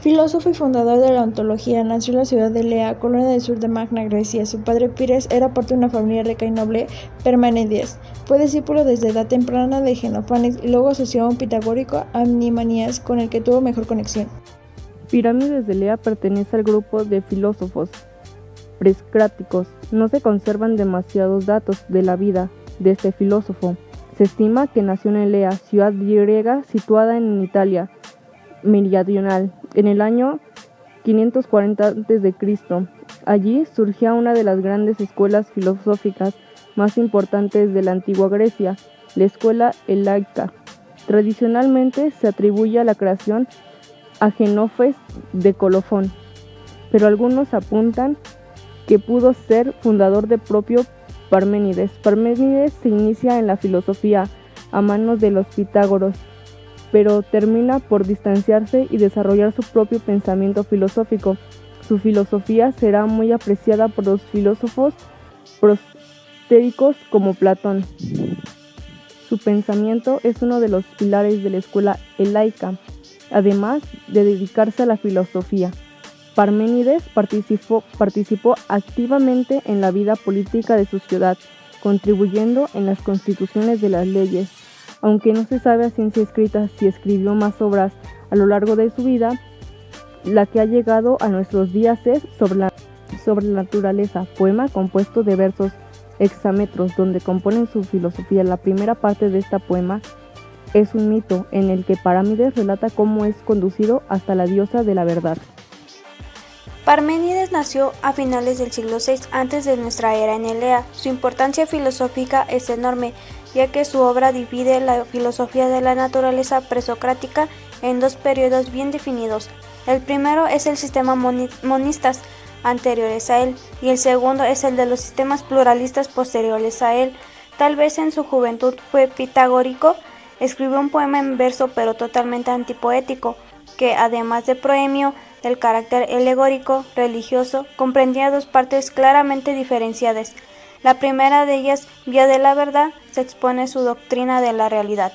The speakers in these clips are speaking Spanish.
Filósofo y fundador de la ontología, nació en la ciudad de Lea, colonia del sur de Magna Grecia. Su padre Pires era parte de una familia rica y noble, Parménides. Fue discípulo desde edad temprana de Jenofanes y luego asoció a un pitagórico, Animanías, con el que tuvo mejor conexión. Pirámides de Lea pertenece al grupo de filósofos prescráticos. No se conservan demasiados datos de la vida de este filósofo. Se estima que nació en Elea, ciudad griega situada en Italia meridional, en el año 540 a.C. Allí surgía una de las grandes escuelas filosóficas más importantes de la antigua Grecia, la escuela elaica. Tradicionalmente se atribuye la creación a Genofes de Colofón, pero algunos apuntan que pudo ser fundador del propio Parménides. Parménides se inicia en la filosofía a manos de los Pitágoras, pero termina por distanciarse y desarrollar su propio pensamiento filosófico. Su filosofía será muy apreciada por los filósofos prostéticos como Platón. Su pensamiento es uno de los pilares de la escuela elaica, además de dedicarse a la filosofía. Parménides participó activamente en la vida política de su ciudad, contribuyendo en las constituciones de las leyes. Aunque no se sabe a ciencia escrita si escribió más obras a lo largo de su vida, la que ha llegado a nuestros días es sobre la naturaleza, poema compuesto de versos hexámetros donde componen su filosofía. La primera parte de este poema es un mito en el que Parménides relata cómo es conducido hasta la diosa de la verdad. Parménides nació a finales del siglo VI antes de nuestra era en Elea. Su importancia filosófica es enorme, ya que su obra divide la filosofía de la naturaleza presocrática en dos periodos bien definidos. El primero es el sistema monistas anteriores a él, y el segundo es el de los sistemas pluralistas posteriores a él. Tal vez en su juventud fue pitagórico. Escribió un poema en verso pero totalmente antipoético, que además de proemio del carácter alegórico religioso, comprendía dos partes claramente diferenciadas. La primera de ellas, vía de la verdad, se expone su doctrina de la realidad,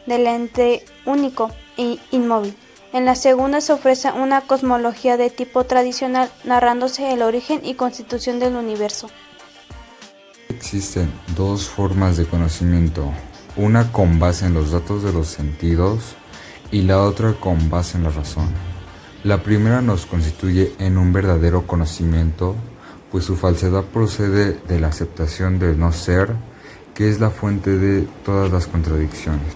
del ente único e inmóvil. En la segunda se ofrece una cosmología de tipo tradicional, narrándose el origen y constitución del universo. Existen dos formas de conocimiento, una con base en los datos de los sentidos y la otra con base en la razón. La primera nos constituye en un verdadero conocimiento, pues su falsedad procede de la aceptación del no ser, que es la fuente de todas las contradicciones.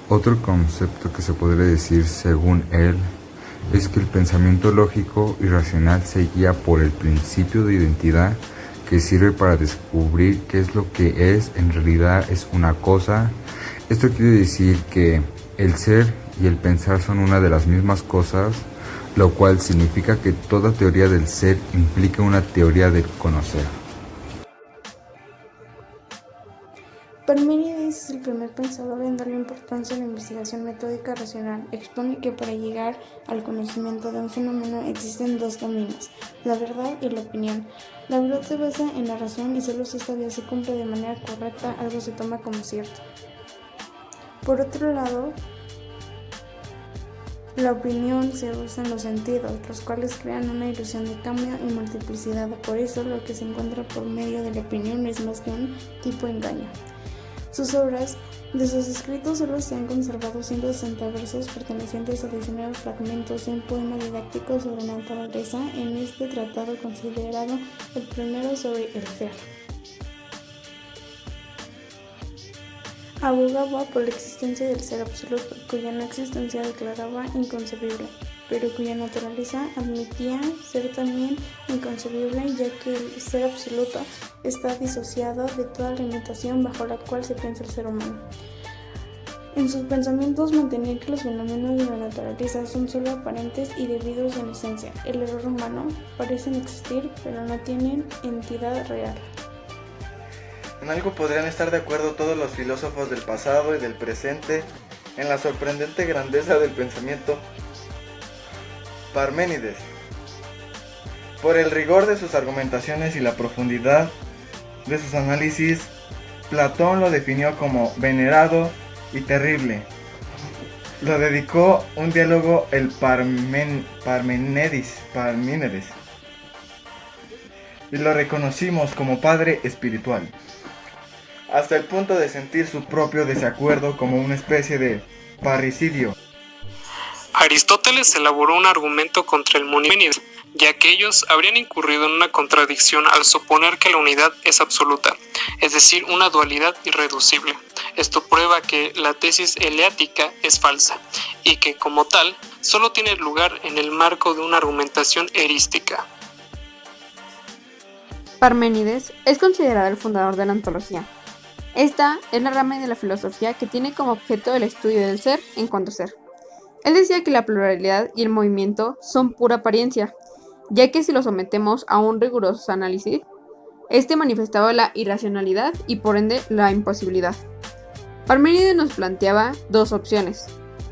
Otro concepto que se podría decir según él es que el pensamiento lógico y racional se guía por el principio de identidad que sirve para descubrir qué es lo que es, en realidad es una cosa. Esto quiere decir que el ser y el pensar son una de las mismas cosas, lo cual significa que toda teoría del ser implica una teoría del conocer. Parménides es el primer pensador en darle importancia a la investigación metódica racional. Expone que para llegar al conocimiento de un fenómeno existen dos caminos, la verdad y la opinión. La verdad se basa en la razón y solo si esta vía se cumple de manera correcta, algo se toma como cierto. Por otro lado, la opinión se usa en los sentidos, los cuales crean una ilusión de cambio y multiplicidad. Por eso, lo que se encuentra por medio de la opinión no es más que un tipo de engaño. Sus obras, de sus escritos solo se han conservado 160 versos pertenecientes a 19 fragmentos de un poema didáctico sobre la naturaleza, en este tratado considerado el primero sobre el ser. Abogaba por la existencia del ser absoluto, cuya no existencia declaraba inconcebible, pero cuya naturaleza admitía ser también inconcebible, ya que el ser absoluto está disociado de toda limitación bajo la cual se piensa el ser humano. En sus pensamientos mantenía que los fenómenos de la naturaleza son solo aparentes y debidos en esencia. El error humano parecen existir, pero no tienen entidad real. En algo podrían estar de acuerdo todos los filósofos del pasado y del presente en la sorprendente grandeza del pensamiento. Parménides, por el rigor de sus argumentaciones y la profundidad de sus análisis, Platón lo definió como venerado y terrible. lo dedicó un diálogo el Parménides, y lo reconocimos como padre espiritual, hasta el punto de sentir su propio desacuerdo como una especie de parricidio. Aristóteles elaboró un argumento contra el monismo, ya que ellos habrían incurrido en una contradicción al suponer que la unidad es absoluta, es decir, una dualidad irreducible. Esto prueba que la tesis eleática es falsa y que, como tal, solo tiene lugar en el marco de una argumentación erística. Parménides es considerado el fundador de la ontología. Esta es la rama de la filosofía que tiene como objeto el estudio del ser en cuanto a ser. Él decía que la pluralidad y el movimiento son pura apariencia, ya que si lo sometemos a un riguroso análisis, este manifestaba la irracionalidad y por ende la imposibilidad. Parménides nos planteaba dos opciones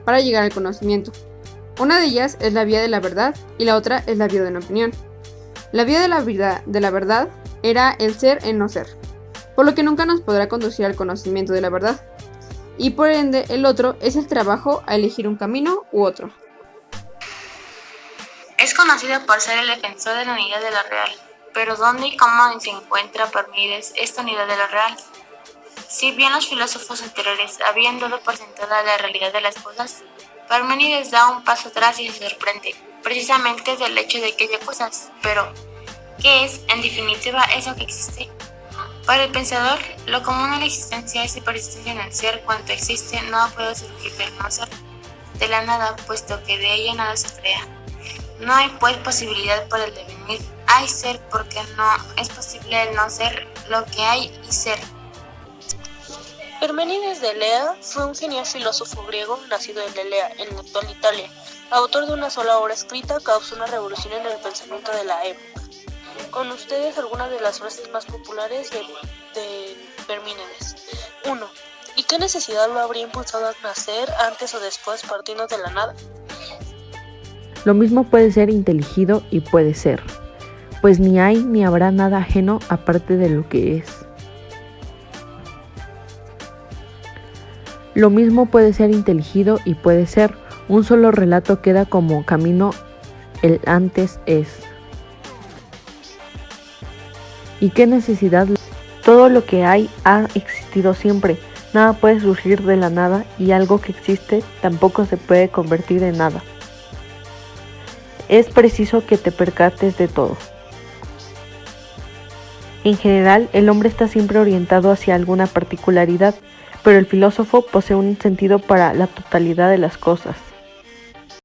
para llegar al conocimiento. Una de ellas es la vía de la verdad y la otra es la vía de una opinión. La vía de la verdad era el ser en no ser, por lo que nunca nos podrá conducir al conocimiento de la verdad. Y por ende el otro es el trabajo a elegir un camino u otro. Es conocido por ser el defensor de la unidad de lo real, pero ¿dónde y cómo se encuentra Parménides esta unidad de lo real? Si bien los filósofos anteriores habían dado por sentada la realidad de las cosas, Parménides da un paso atrás y se sorprende, precisamente del hecho de que haya cosas, pero ¿qué es, en definitiva, eso que existe? Para el pensador, lo común en la existencia es la persistencia en el ser. Cuanto existe no puede surgir del no ser, de la nada, puesto que de ella nada se crea. No hay pues posibilidad para el devenir. Hay ser porque no es posible el no ser lo que hay y ser. Parménides de Elea fue un genial filósofo griego nacido en Elea, en la actual Italia. Autor de una sola obra escrita, causó una revolución en el pensamiento de la época. Con ustedes algunas de las frases más populares de Parménides. 1. ¿Y qué necesidad lo habría impulsado a nacer antes o después partiendo de la nada? Lo mismo puede ser inteligido y puede ser, pues ni hay ni habrá nada ajeno aparte de lo que es. Lo mismo puede ser inteligido y puede ser, un solo relato queda como camino, el antes es. ¿Y qué necesidad? Todo lo que hay ha existido siempre, nada puede surgir de la nada y algo que existe tampoco se puede convertir en nada. Es preciso que te percates de todo. En general, el hombre está siempre orientado hacia alguna particularidad, pero el filósofo posee un sentido para la totalidad de las cosas.